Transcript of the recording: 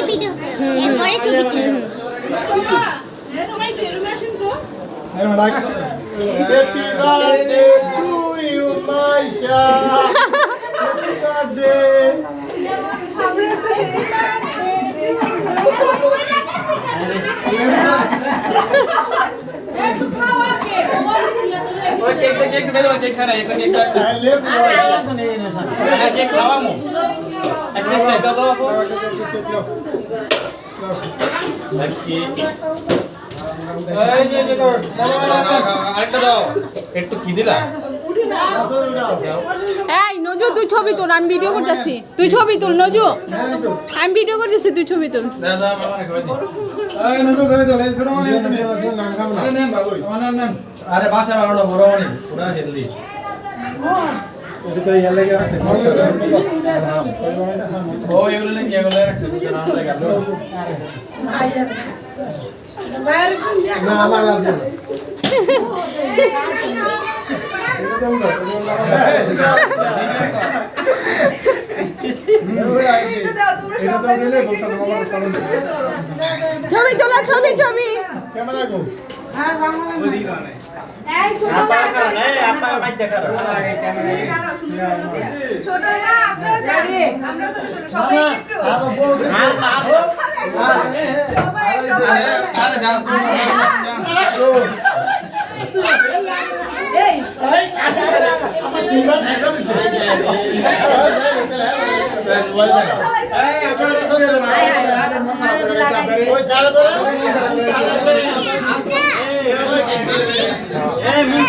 Video করো এরপরে ছবি তুলো তোমার টেরুমে আসেন তো Happy birthday to you, Maisha. Happy birthday. একটু খাওয়া কে তোমার নিয়ে চলে ওই কেক দে দাও কেক খানা একটা কেক দাও কেক খাওয়ামু একটা স্টেপ দাও আপু এই যে আরেকটা দাও একটু কি দিলা এই নজু তুই ছবি তুল আমি ভিডিও করতেছি তুই ছবি তুল নজু আমি ভিডিও করতেছি তুই ছবি তুল দাও দাও মামা খাওয়াই দি এই নজর ধরে ধরে ছোট মানে নাম খাম না নেন ভালোই নেন আরে বাসা বানানো বড় অনেক পুরা হেলদি এটা তো ইয়ার লাগে আছে ও এগুলো রাখছে বুঝছো না আমরা গেল না আমার আছে ছবি তোলা ছবি ছবি ক্যামেরা গো এই ছোট না আপা মাইক দেখা ছোট না আপনারা জানি আমরা ছোট ছোট সবাই একটু সবাই সবাই আরে যাও এই ওই দাঁড়া ধরে এই মুখ